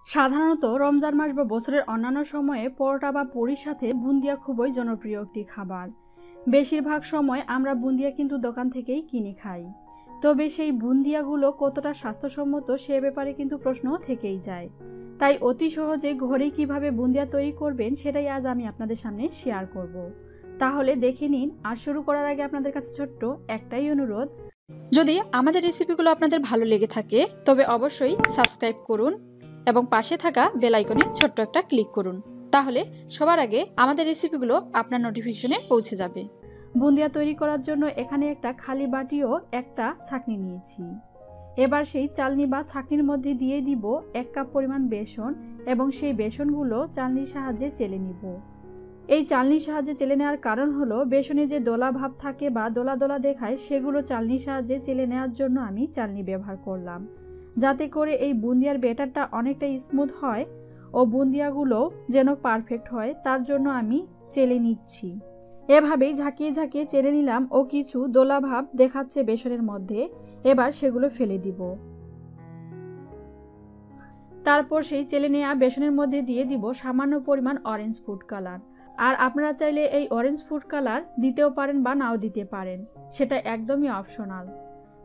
সাধারণত রমজান মাস বা বছরের অন্যান্য সময়ে পরোটা বা পুরির সাথে বুন্দিয়া খুবই জনপ্রিয় একটি খাবার। বেশিরভাগ সময় আমরা বুন্দিয়া কিন্তু দোকান থেকেই কিনে খাই। তবে সেই বুন্দিয়াগুলো কতটা স্বাস্থ্যসম্মত সে ব্যাপারে কিন্তু প্রশ্ন থেকেই যায়। তাই অতি সহজে ঘরেই কিভাবে বুন্দিয়া তৈরি করবেন সেটাই আজ আমি আপনাদের সামনে শেয়ার করব। তাহলে দেখে নিন। আর শুরু করার আগে আপনাদের কাছে ছোট্ট একটাই অনুরোধ, যদি আমাদের রেসিপিগুলো আপনাদের ভালো লেগে থাকে তবে অবশ্যই সাবস্ক্রাইব করুন এবং পাশে থাকা বেল আইকনে ছোট্ট একটা ক্লিক করুন, তাহলে সবার আগে আমাদের রেসিপিগুলো আপনার নোটিফিকেশনে পৌঁছে যাবে। বুন্দিয়া তৈরি করার জন্য এখানে একটা খালি বাটি ও একটা ছাঁকনি নিয়েছি। এবার সেই চালনি বা ছাঁকনির মধ্যে দিয়ে দিব 1 কাপ পরিমাণ বেসন এবং সেই বেসনগুলো চালনির সাহায্যে চেলে নিব। এই চালনির সাহায্যে চেলে নেওয়ার কারণ হলো বেসনে যে দলা ভাব থাকে বা দলা দলা দেখায় সেগুলো চালনির সাহায্যে চেলে নেওয়ার জন্য আমি চালনি ব্যবহার করলাম, যাতে করে এই বুন্দিয়ার ব্যাটারটা অনেকটা স্মুথ হয় ও বুন্দিয়াগুলো যেন পারফেক্ট হয়, তার জন্য আমি চেলে নিচ্ছি। এভাবেই ঝাঁকিয়ে ঝাঁকিয়ে চেলে নিলাম ও কিছু দলা ভাব দেখাচ্ছে বেসনের মধ্যে। এবার সেগুলো ফেলে দিব। তারপর সেই চেলে নেওয়া বেসনের মধ্যে দিয়ে দিব সামান্য পরিমাণ অরেঞ্জ ফুড কালার। আর আপনারা চাইলে এই অরেঞ্জ ফুড কালার দিতেও পারেন বা নাও দিতে পারেন, সেটা একদমই অপশনাল।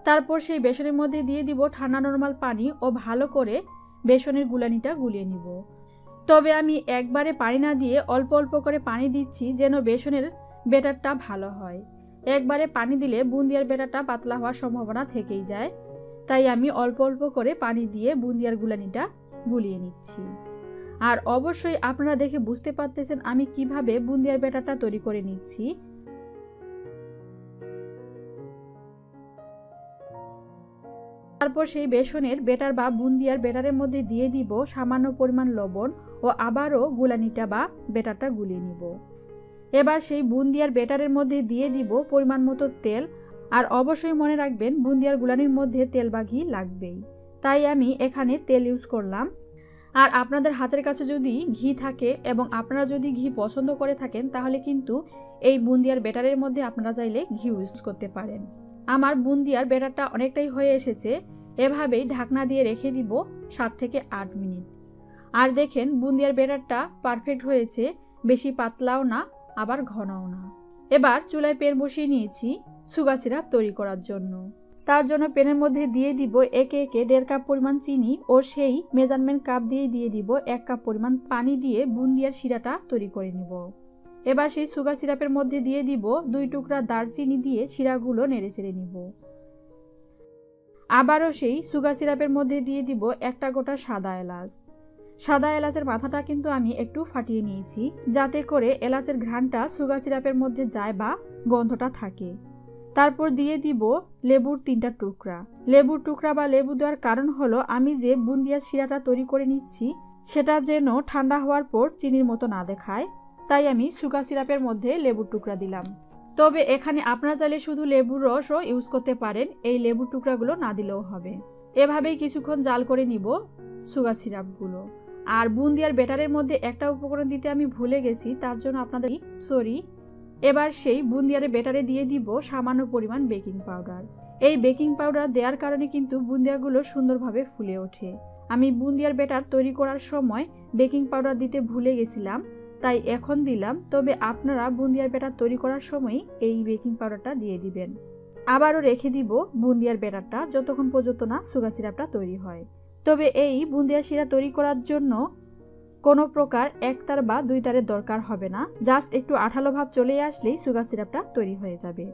তারপর সেই বেসনের মধ্যে দিয়ে দিব ঠান্ডা নরমাল পানি ও ভালো করে বেসনের গুলানিটা গুলিয়ে নিব। তবে আমি একবারে পানি না দিয়ে অল্প অল্প করে পানি দিচ্ছি যেন বেসনের ব্যাটারটা ভালো হয়। একবারে পানি দিলে বুন্দিয়ার ব্যাটারটা পাতলা হওয়ার সম্ভাবনা থেকেই যায়, তাই আমি অল্প অল্প করে পানি দিয়ে বুন্দিয়ার গুলানিটা গুলিয়ে নিচ্ছি। আর অবশ্যই আপনারা দেখে বুঝতে পারতেছেন আমি কিভাবে বুন্দিয়ার ব্যাটারটা তৈরি করে নিচ্ছি। তারপর সেই বেসনের ব্যাটার বা বুন্দিয়ার ব্যাটারের মধ্যে দিয়ে দিব সামান্য পরিমাণ লবণ ও আবারও গুলানিটা বা ব্যাটারটা গুলিয়ে নিব। এবার সেই বুন্দিয়ার ব্যাটারের মধ্যে দিয়ে দিব পরিমাণ মতো তেল। আর অবশ্যই মনে রাখবেন বুন্দিয়ার গুলানির মধ্যে তেল বা ঘি লাগবেই, তাই আমি এখানে তেল ইউজ করলাম। আর আপনাদের হাতের কাছে যদি ঘি থাকে এবং আপনারা যদি ঘি পছন্দ করে থাকেন তাহলে কিন্তু এই বুন্দিয়ার ব্যাটারের মধ্যে আপনারা চাইলে ঘি ইউজ করতে পারেন। আমার বুন্দিয়ার ব্যাটারটা অনেকটাই হয়ে এসেছে। এভাবেই ঢাকনা দিয়ে রেখে দিব 7 থেকে 8 মিনিট। আর দেখেন বুন্দিয়ার ব্যাটারটা পারফেক্ট হয়েছে, বেশি পাতলাও না আবার ঘনও না। এবার চুলায় প্যান বসিয়ে নিয়েছি সুগার সিরাপ তৈরি করার জন্য। তার জন্য প্যানের মধ্যে দিয়ে দিব একে একে 1.5 কাপ পরিমাণ চিনি ও সেই মেজারমেন্ট কাপ দিয়ে দিব 1 কাপ পরিমাণ পানি দিয়ে বুন্দিয়ার শিরাটা তৈরি করে নিব। এবার সেই সুগার সিরাপের মধ্যে দিয়ে দিব 2 টুকরা দারচিনি দিয়ে শিরাগুলো নেড়ে চেড়ে নিব। আবারও সেই সুগার সিরাপের মধ্যে দিয়ে দিব একটা গোটা সাদা এলাচ। সাদা এলাচের মাথাটা কিন্তু আমি একটু ফাটিয়ে নিয়েছি, যাতে করে এলাচের ঘ্রাণটা সুগার সিরাপের মধ্যে যায় বা গন্ধটা থাকে। তারপর দিয়ে দিব লেবুর 3টা টুকরা। লেবুর টুকরা বা লেবু দেওয়ার কারণ হলো আমি যে বুন্দিয়ার শিরাটা তৈরি করে নিচ্ছি সেটা যেন ঠান্ডা হওয়ার পর চিনির মতো না দেখায়, তাই আমি সুগার সিরাপের মধ্যে লেবুর টুকরা দিলাম। তবে এখানে আপনারা চাইলে শুধু লেবুর রসও ইউজ করতে পারেন, এই লেবুর টুকরাগুলো না দিলেও হবে। এভাবেই কিছুক্ষণ জাল করে নিব সুগার সিরাপগুলো। আর বুন্দিয়ার ব্যাটারের মধ্যে একটা উপকরণ দিতে আমি ভুলে গেছি, তার জন্য আপনাদের সরি। এবার সেই বুন্দিয়ার ব্যাটারে দিয়ে দিব সামান্য পরিমাণ বেকিং পাউডার। এই বেকিং পাউডার দেওয়ার কারণে কিন্তু বুন্দিয়াগুলো সুন্দরভাবে ফুলে ওঠে। আমি বুন্দিয়ার ব্যাটার তৈরি করার সময় বেকিং পাউডার দিতে ভুলে গেছিলাম, তাই এখন দিলাম। তবে আপনারা বুন্দিয়ার ব্যাটার তৈরি করার সময় এই বেকিং পাউডারটা দিয়ে দিবেন। আবারও রেখে দিব বুন্দিয়ার ব্যাটারটা যতক্ষণ পর্যন্ত না সুগার সিরাপটা তৈরি হয়। তবে এই বুন্দিয়া শিরা তৈরি করার জন্য কোনো প্রকার 1 তার বা 2 তারের দরকার হবে না, জাস্ট একটু আঠালো ভাব চলে আসলেই সুগার সিরাপটা তৈরি হয়ে যাবে।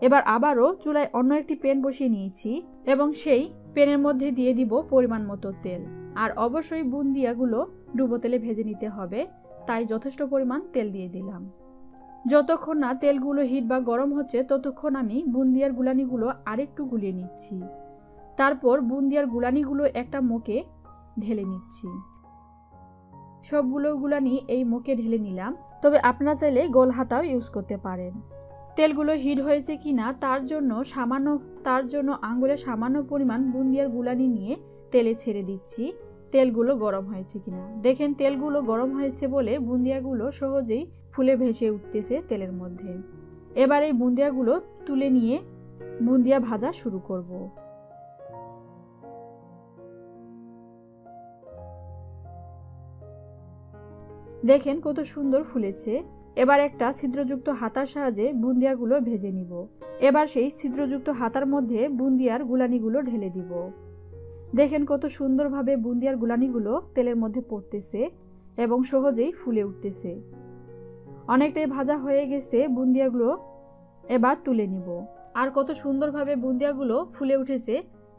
এবার আবারও চুলায় অন্য একটি প্যান বসিয়ে নিয়েছি এবং সেই প্যানের মধ্যে দিয়ে দিব পরিমাণ মতো তেল। আর অবশ্যই বুন্দিয়াগুলো ডুবো তেলে ভেজে নিতে হবে, তাই যথেষ্ট পরিমাণ তেল দিয়ে দিলাম। যতক্ষণ না তেলগুলো হিট বা গরম হচ্ছে ততক্ষণ আমি বুন্দিয়ার গুলানিগুলো আরেকটু গুলিয়ে নিচ্ছি। তারপর বুন্দিয়ার গুলানিগুলো একটা মুখে ঢেলে নিচ্ছি। সবগুলো গুলানি এই মুখে ঢেলে নিলাম। তবে আপনারা চাইলে গোল হাতাও ইউজ করতে পারেন। তেলগুলো হিট হয়েছে কিনা তার জন্য আঙ্গুলে সামান্য পরিমাণ বুন্দিয়ার গুলানি নিয়ে তেলে ছেড়ে দিচ্ছি তেলগুলো গরম হয়েছে কিনা। দেখেন তেলগুলো গরম হয়েছে বলে বুন্দিয়াগুলো সহজেই ফুলে ভেসে উঠতেছে তেলের মধ্যে। এবার এই বুন্দিয়াগুলো তুলে নিয়ে বুন্দিয়া ভাজা শুরু করব। দেখেন কত সুন্দর ফুলেছে। এবার একটা ছিদ্রযুক্ত হাতার সাহায্যে বুন্দিয়াগুলো ভেজে নিব। এবার সেই ছিদ্রযুক্ত হাতার মধ্যে বুন্দিয়ার গুলানিগুলো ঢেলে দিব। দেখেন কত সুন্দরভাবে বুন্দিয়ার গুলানিগুলো তেলের মধ্যে পড়তেছে এবং সহজেই ফুলে উঠতেছে। অনেকটাই ভাজা হয়ে গেছে বুন্দিয়াগুলো, এবার তুলে নিব। আর কত সুন্দরভাবে বুন্দিয়াগুলো ফুলে উঠেছে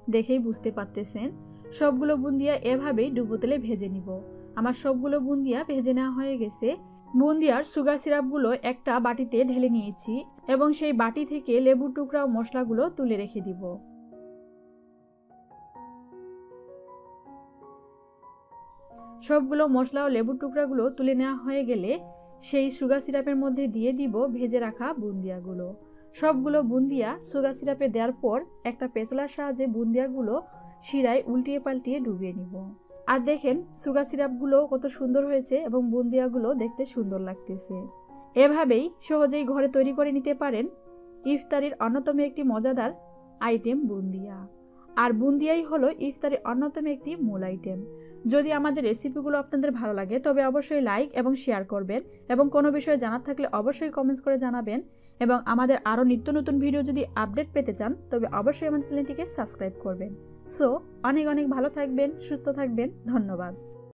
দেখেই বুঝতে পারতেছেন। সবগুলো বুন্দিয়া এভাবেই ডুবো তেলে ভেজে নিব। আমার সবগুলো বুন্দিয়া ভেজে নেওয়া হয়ে গেছে। বুন্দিয়ার সুগার সিরাপগুলো একটা বাটিতে ঢেলে নিয়েছি এবং সেই বাটি থেকে লেবুর টুকরা ও মশলাগুলো তুলে রেখে দিব। সবগুলো মশলা ও লেবুর টুকরাগুলো তুলে নেওয়া হয়ে গেলে সেই সুগার সিরাপের মধ্যে দিয়ে দিব ভেজে রাখা বুন্দিয়াগুলো। সবগুলো বুন্দিয়া সুগার সিরাপে দেওয়ার পর একটা পেঁচলার সাহায্যে বুন্দিয়াগুলো শিরায় উল্টিয়ে পাল্টিয়ে ডুবিয়ে নিব। আর দেখেন সুগার সিরাপগুলো কত সুন্দর হয়েছে এবং বুন্দিয়াগুলো দেখতে সুন্দর লাগতেছে। এভাবেই সহজেই ঘরে তৈরি করে নিতে পারেন ইফতারির অন্যতম একটি মজাদার আইটেম বুন্দিয়া। আর বুন্দিয়াই হলো ইফতারির অন্যতম একটি মূল আইটেম। যদি আমাদের রেসিপিগুলো আপনাদের ভালো লাগে তবে অবশ্যই লাইক এবং শেয়ার করবেন এবং কোনো বিষয়ে জানার থাকলে অবশ্যই কমেন্টস করে জানাবেন। এবং আমাদের আরও নিত্য নতুন ভিডিও যদি আপডেট পেতে চান তবে অবশ্যই আমার চ্যানেলটিকে সাবস্ক্রাইব করবেন। সো অনেক অনেক ভালো থাকবেন, সুস্থ থাকবেন। ধন্যবাদ।